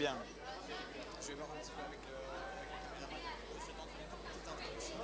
bien. Je vais voir un petit peu avec le caméraman. Je vais t'entraîner une petite introduction.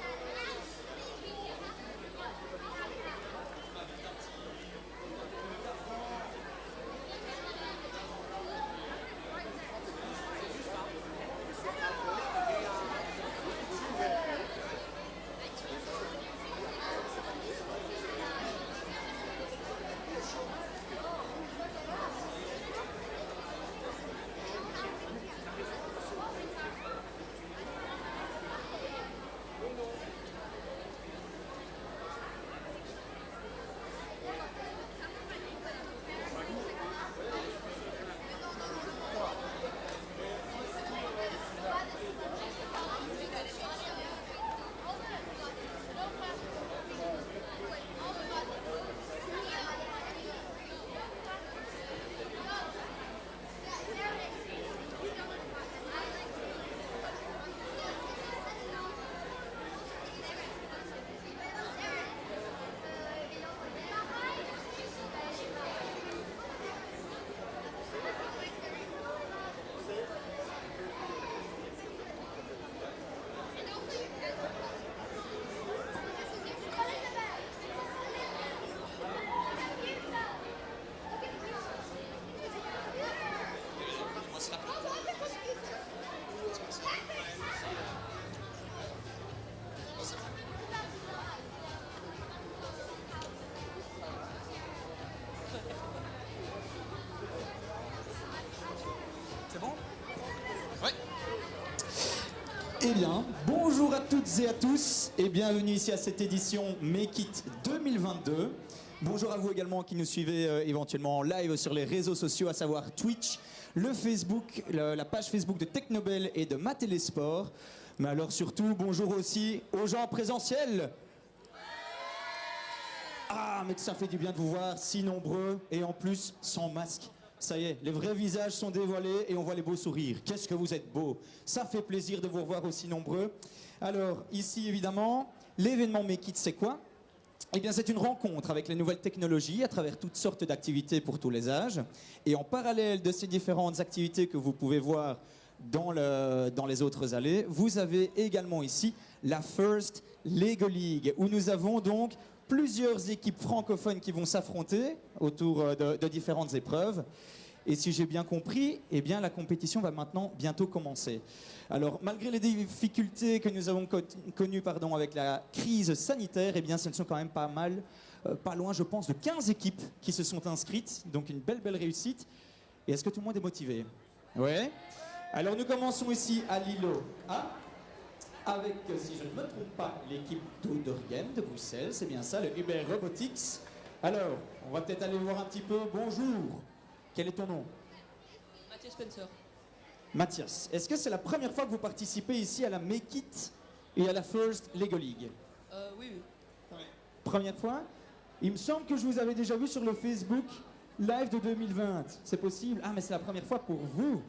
C'est bon? Ouais. Eh bien, bonjour à toutes et à tous et bienvenue ici à cette édition Make It 2022. Bonjour à vous également qui nous suivez éventuellement en live sur les réseaux sociaux, à savoir Twitch, le Facebook, la page Facebook de Technobel et de Ma Télésport. Mais alors surtout, bonjour aussi aux gens présentiels. Ah, mais que ça fait du bien de vous voir si nombreux et en plus sans masque. Ça y est, les vrais visages sont dévoilés et on voit les beaux sourires. Qu'est-ce que vous êtes beaux. Ça fait plaisir de vous revoir aussi nombreux. Alors, ici, évidemment, l'événement Make It, c'est quoi? Eh bien, c'est une rencontre avec les nouvelles technologies à travers toutes sortes d'activités pour tous les âges. Et en parallèle de ces différentes activités que vous pouvez voir dans les autres allées, vous avez également ici la First Lego League, où nous avons donc plusieurs équipes francophones qui vont s'affronter autour de différentes épreuves. Et si j'ai bien compris, eh bien, la compétition va maintenant bientôt commencer. Alors, malgré les difficultés que nous avons connues avec la crise sanitaire, eh bien, ce ne sont quand même pas mal, pas loin, je pense, de 15 équipes qui se sont inscrites. Donc, une belle réussite. Et est-ce que tout le monde est motivé? Ouais. Alors, nous commençons ici à Lilo A, avec, si je ne me trompe pas, l'équipe d'Odergem de Bruxelles. C'est bien ça, le Uber Robotics. Alors, on va peut-être aller voir un petit peu. Bonjour. Quel est ton nom? Mathieu Spencer. Mathias, est-ce que c'est la première fois que vous participez ici à la Make It et à la First Lego League? Oui. Première fois? Il me semble que je vous avais déjà vu sur le Facebook Live de 2020. C'est possible? Ah, mais c'est la première fois pour vous.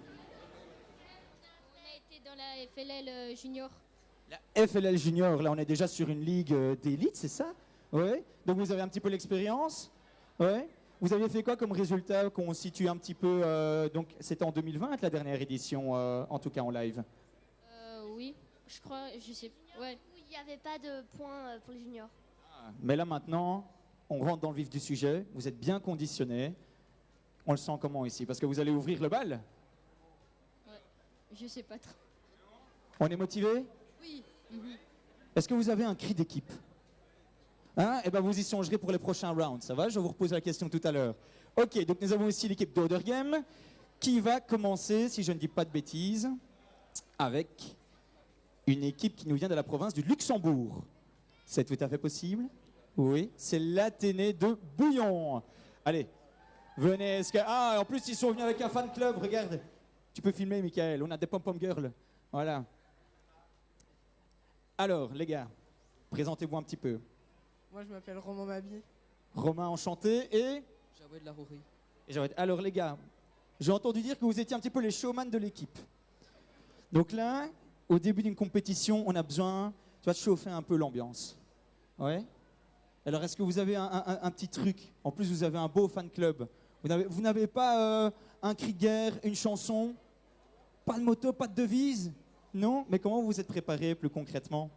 On a été dans la FLL Junior. La FLL Junior, là on est déjà sur une ligue d'élite, c'est ça? Ouais. Donc vous avez un petit peu l'expérience? Ouais. Vous avez fait quoi comme résultat qu'on situe un petit peu donc c'était en 2020 la dernière édition, en tout cas en live. Oui, je crois, je sais. Ouais. Il n'y avait pas de points pour les juniors. Ah, mais là maintenant, on rentre dans le vif du sujet. Vous êtes bien conditionnés. On le sent comment ici? Parce que vous allez ouvrir le bal. Ouais, je sais pas trop. On est motivé? Oui. Est-ce que vous avez un cri d'équipe? Hein? Eh bien, vous y songerez pour les prochains rounds, ça va? Je vous repose la question tout à l'heure. Ok, donc nous avons ici l'équipe d'Odergem qui va commencer, si je ne dis pas de bêtises, avec une équipe qui nous vient de la province du Luxembourg. C'est tout à fait possible? Oui, c'est l'Athénée de Bouillon. Allez, venez. Ah, en plus, ils sont venus avec un fan club, regarde. Tu peux filmer, Michael, on a des pom-pom girls. Voilà. Alors, les gars, présentez-vous un petit peu. Moi, je m'appelle Romain Mabi. Romain, enchanté, et Jawed Larourie. alors les gars, j'ai entendu dire que vous étiez un petit peu les showman de l'équipe. Donc là, au début d'une compétition, on a besoin, tu vois, de chauffer un peu l'ambiance. Ouais. Alors est-ce que vous avez un petit truc? En plus, vous avez un beau fan club. Vous n'avez pas un cri de guerre, une chanson? Pas de moto, pas de devise? Non? Mais comment vous vous êtes préparé plus concrètement?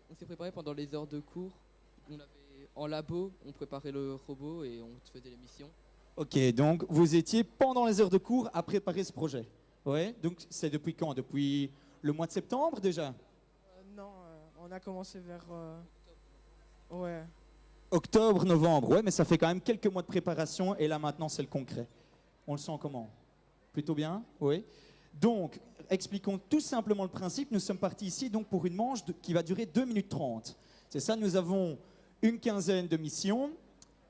On s'est préparé pendant les heures de cours. En labo, on préparait le robot et on faisait les missions. Ok, donc vous étiez pendant les heures de cours à préparer ce projet. Ouais, donc c'est depuis quand? Depuis le mois de septembre déjà? Non, on a commencé vers... Ouais. Octobre, novembre, ouais, mais ça fait quand même quelques mois de préparation et là maintenant c'est le concret. On le sent comment? Plutôt bien? Oui. Donc, expliquons tout simplement le principe. Nous sommes partis ici donc pour une manche qui va durer 2 minutes 30. C'est ça, nous avons une quinzaine de missions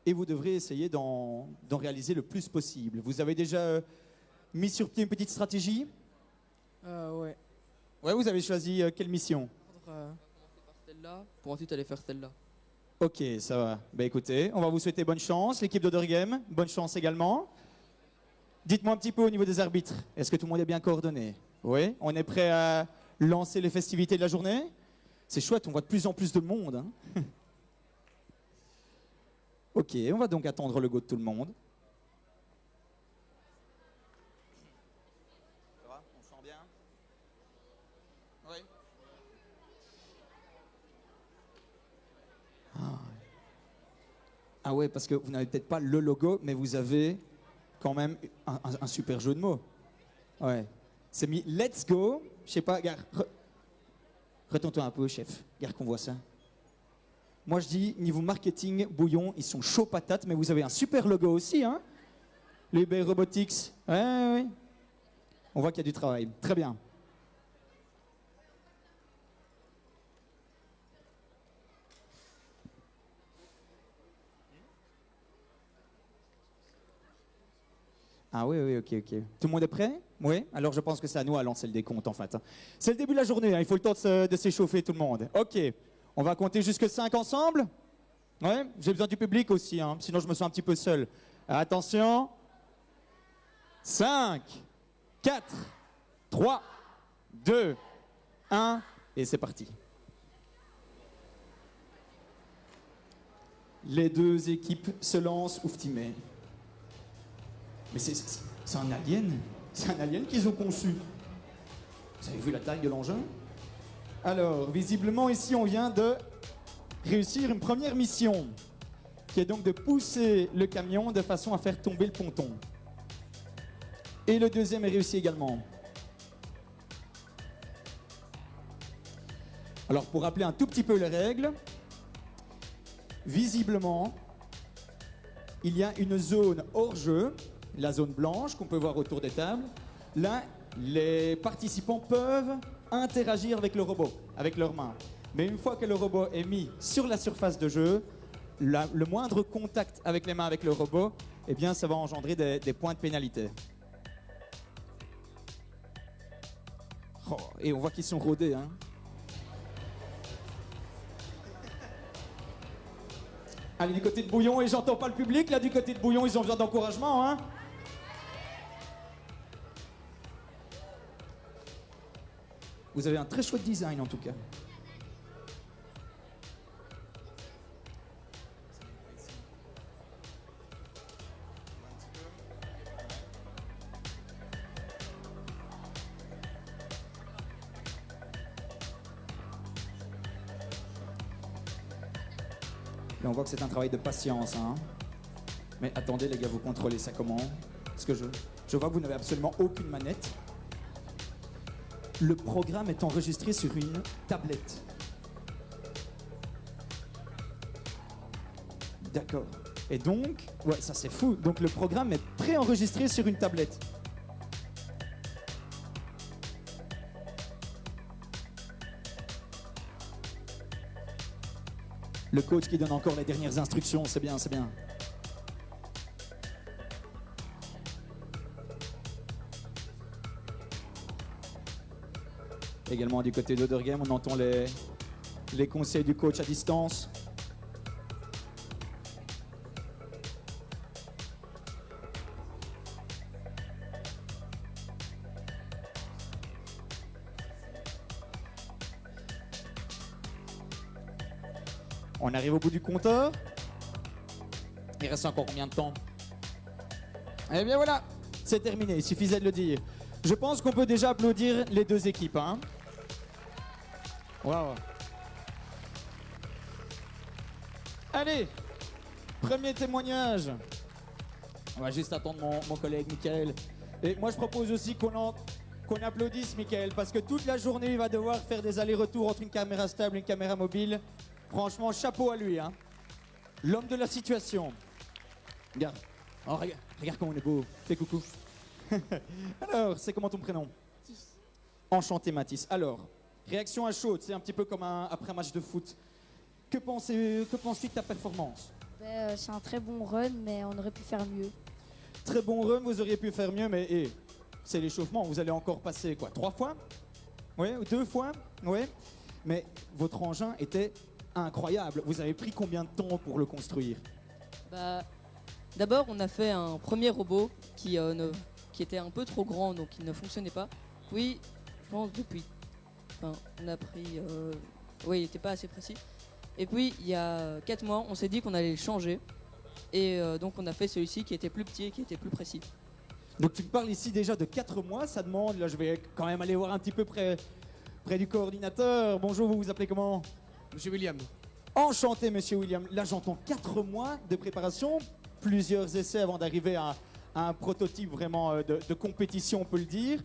et vous devrez essayer d'en réaliser le plus possible. Vous avez déjà mis sur pied une petite stratégie? Ouais. Ouais, vous avez choisi quelle mission? On va commencer par celle-là, pour ensuite aller faire celle-là. Ok, ça va. Ben écoutez, on va vous souhaiter bonne chance. L'équipe d'Other Game, bonne chance également. Dites-moi un petit peu au niveau des arbitres. Est-ce que tout le monde est bien coordonné? Oui. On est prêt à lancer les festivités de la journée? C'est chouette, on voit de plus en plus de monde. Hein. Ok, on va donc attendre le go de tout le monde. Ça va? On se sent bien? Oui. Ah ouais, parce que vous n'avez peut-être pas le logo, mais vous avez quand même un super jeu de mots. Ouais. C'est mis Let's Go. Je sais pas, gars. Retourne-toi un peu, chef. Regarde qu'on voit ça. Moi, je dis, niveau marketing, Bouillon, ils sont chauds patates, mais vous avez un super logo aussi, hein? Le eBay Robotics. Ouais, ouais, ouais. On voit qu'il y a du travail. Très bien. Ah oui, oui, ok, ok. Tout le monde est prêt? Oui? Alors je pense que c'est à nous à lancer le décompte en fait. C'est le début de la journée, hein. Il faut le temps de s'échauffer tout le monde. Ok, on va compter jusque 5 ensemble? Ouais? J'ai besoin du public aussi, hein. Sinon je me sens un petit peu seul. Attention. 5, 4, 3, 2, 1, et c'est parti. Les deux équipes se lancent, ouftimé. Mais c'est un alien. C'est un alien qu'ils ont conçu. Vous avez vu la taille de l'engin? Alors, visiblement, ici, on vient de réussir une première mission, qui est donc de pousser le camion de façon à faire tomber le ponton. Et le deuxième est réussi également. Alors, pour rappeler un tout petit peu les règles, visiblement, il y a une zone hors jeu, la zone blanche qu'on peut voir autour des tables. Là, les participants peuvent interagir avec le robot, avec leurs mains. Mais une fois que le robot est mis sur la surface de jeu, le moindre contact avec les mains avec le robot, eh bien, ça va engendrer des points de pénalité. Oh, et on voit qu'ils sont rodés, hein. Allez, du côté de Bouillon, et j'entends pas le public, là, du côté de Bouillon, ils ont besoin d'encouragement, hein. Vous avez un très chouette design, en tout cas. Là, on voit que c'est un travail de patience, hein. Mais attendez, les gars, vous contrôlez ça comment? Parce que je vois que vous n'avez absolument aucune manette. Le programme est enregistré sur une tablette. D'accord. Et donc, ouais, ça c'est fou. Donc le programme est préenregistré sur une tablette. Le coach qui donne encore les dernières instructions, c'est bien, c'est bien. Également du côté d'Other Game, on entend les conseils du coach à distance. On arrive au bout du compteur. Il reste encore combien de temps? Eh bien voilà, c'est terminé, il suffisait de le dire. Je pense qu'on peut déjà applaudir les deux équipes. Hein. Waouh. Allez, premier témoignage. On va juste attendre mon collègue Michael. Et moi, je propose aussi qu'on applaudisse Michael, parce que toute la journée, il va devoir faire des allers-retours entre une caméra stable et une caméra mobile. Franchement, chapeau à lui. Hein. L'homme de la situation. Regarde. Oh, regarde comme on est beau. Fais coucou. Alors, c'est comment ton prénom? Mathis. Enchanté, Mathis. Alors, réaction à chaud, c'est un petit peu comme après un match de foot. Que penses-tu de ta performance? C'est un très bon run, mais on aurait pu faire mieux. Très bon run, vous auriez pu faire mieux, mais c'est l'échauffement. Vous allez encore passer quoi, 3 fois? Oui, 2 fois? Oui. Mais votre engin était incroyable. Vous avez pris combien de temps pour le construire? Bah, d'abord, on a fait un premier robot qui était un peu trop grand, donc il ne fonctionnait pas. Puis, je pense on a pris... oui, il n'était pas assez précis. Et puis, il y a 4 mois, on s'est dit qu'on allait le changer. Et donc, on a fait celui-ci qui était plus petit et qui était plus précis. Donc tu me parles ici déjà de 4 mois, ça demande, là je vais quand même aller voir un petit peu près du coordinateur. Bonjour, vous vous appelez comment? Monsieur William. Enchanté, monsieur William. Là j'entends 4 mois de préparation, plusieurs essais avant d'arriver à un prototype vraiment de compétition, on peut le dire.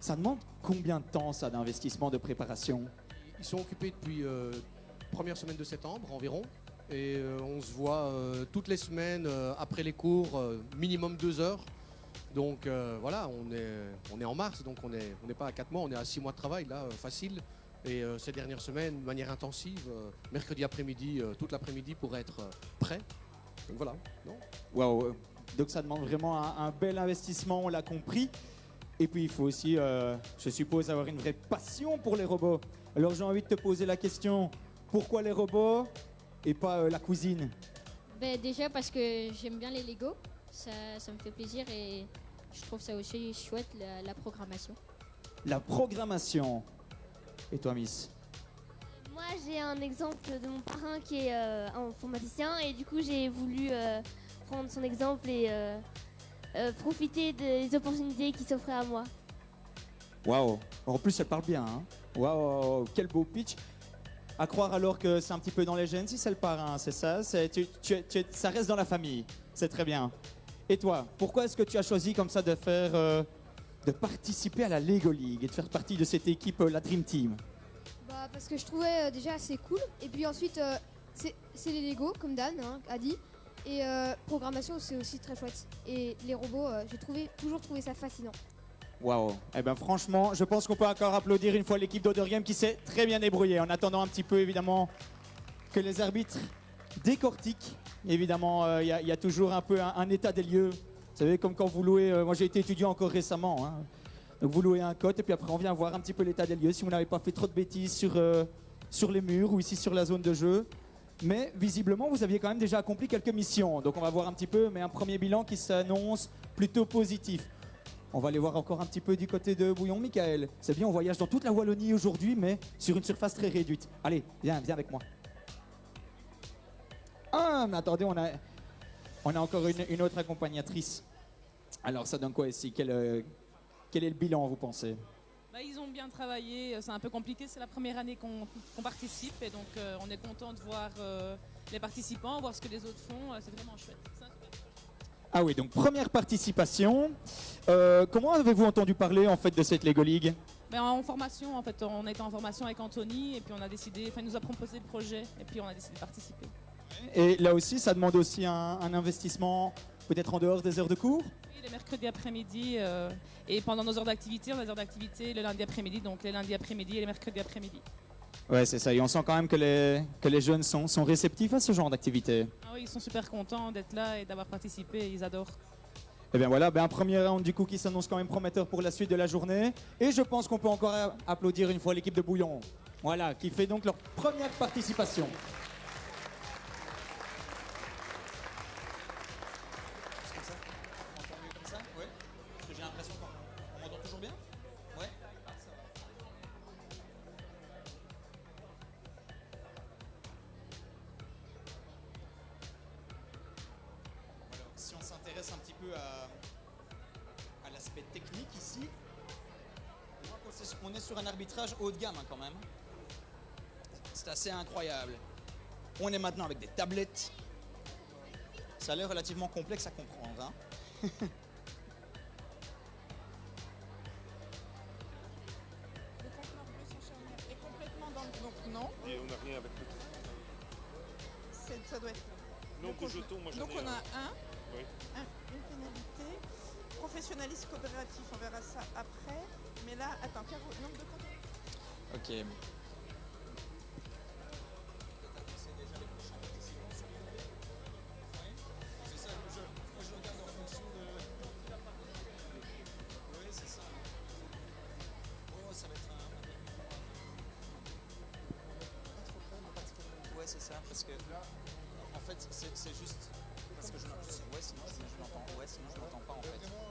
Ça demande combien de temps ça d'investissement, de préparation? Ils sont occupés depuis première semaine de septembre environ. Et on se voit toutes les semaines après les cours, minimum 2 heures. Donc voilà, on est en mars, donc on n'est pas à 4 mois, on est à 6 mois de travail là, facile. Et ces dernières semaines, de manière intensive, mercredi après-midi, toute l'après-midi pour être prêt. Donc voilà. Waouh. Donc ça demande vraiment un bel investissement, on l'a compris. Et puis il faut aussi, je suppose, avoir une vraie passion pour les robots. Alors j'ai envie de te poser la question, pourquoi les robots et pas la cuisine? Ben, déjà parce que j'aime bien les Lego, ça me fait plaisir et je trouve ça aussi chouette la programmation. La programmation. Et toi, Miss? Moi, j'ai un exemple de mon parrain qui est informaticien et du coup, j'ai voulu prendre son exemple et profiter des opportunités qui s'offraient à moi. Waouh. En plus, elle parle bien. Hein. Waouh, quel beau pitch. À croire alors que c'est un petit peu dans les gènes, si c'est le parrain, c'est ça, ça reste dans la famille, c'est très bien. Et toi, pourquoi est-ce que tu as choisi comme ça de participer à la Lego League et de faire partie de cette équipe, la Dream Team? Bah parce que je trouvais déjà assez cool. Et puis ensuite, c'est les Lego, comme Dan a dit. Et programmation, c'est aussi très chouette. Et les robots, j'ai toujours trouvé ça fascinant. Waouh. Eh bien franchement, je pense qu'on peut encore applaudir une fois l'équipe d'Odorgame qui s'est très bien débrouillée. En attendant un petit peu évidemment que les arbitres décortiquent. Évidemment, il y a toujours un peu un état des lieux. Vous savez, comme quand vous louez, moi j'ai été étudiant encore récemment. Hein. Donc vous louez un cote et puis après on vient voir un petit peu l'état des lieux. Si vous n'avez pas fait trop de bêtises sur les murs ou ici sur la zone de jeu. Mais visiblement, vous aviez quand même déjà accompli quelques missions. Donc on va voir un petit peu, mais un premier bilan qui s'annonce plutôt positif. On va aller voir encore un petit peu du côté de Bouillon, Michael. C'est bien, on voyage dans toute la Wallonie aujourd'hui, mais sur une surface très réduite. Allez, viens avec moi. Ah, mais attendez, on a encore une autre accompagnatrice. Alors, ça donne quoi ici? Quel est le bilan, vous pensez? Ils ont bien travaillé, c'est un peu compliqué, c'est la première année qu'on participe et donc on est content de voir les participants, voir ce que les autres font, c'est vraiment chouette. Ah oui, donc première participation. Comment avez-vous entendu parler en fait de cette Lego League? En formation, en fait, on était en formation avec Anthony et puis on a décidé, il nous a proposé le projet et puis on a décidé de participer. Et là aussi, ça demande aussi un investissement peut-être en dehors des heures de cours? Oui, les mercredis après-midi et pendant nos heures d'activité, on a des heures d'activité le lundi après-midi, donc les lundis après-midi et les mercredis après-midi. Ouais, c'est ça. Et on sent quand même que les jeunes sont réceptifs à ce genre d'activité. Ah oui, ils sont super contents d'être là et d'avoir participé, ils adorent. Et bien voilà, un premier round du coup qui s'annonce quand même prometteur pour la suite de la journée. Et je pense qu'on peut encore applaudir une fois l'équipe de Bouillon. Voilà, qui fait donc leur première participation. Si on s'intéresse un petit peu l'aspect technique ici. On voit qu'on est sur un arbitrage haut de gamme quand même. C'est assez incroyable. On est maintenant avec des tablettes. Ça a l'air relativement complexe à comprendre. Hein. Le conteneur bleu sans charnière est complètement dans le... Donc non, Et on n'a rien avec le tout. ça doit être... Nombre de jetons, moi j'en Donc ai on a un, Oui. une pénalité. Professionnalisme coopératif, on verra ça après. Mais là, attends, Caro, nombre de conteneurs. Ok. Ouais, c'est ça, parce que en fait, c'est juste parce que je l'entends. Ouais, sinon je l'entends pas en fait.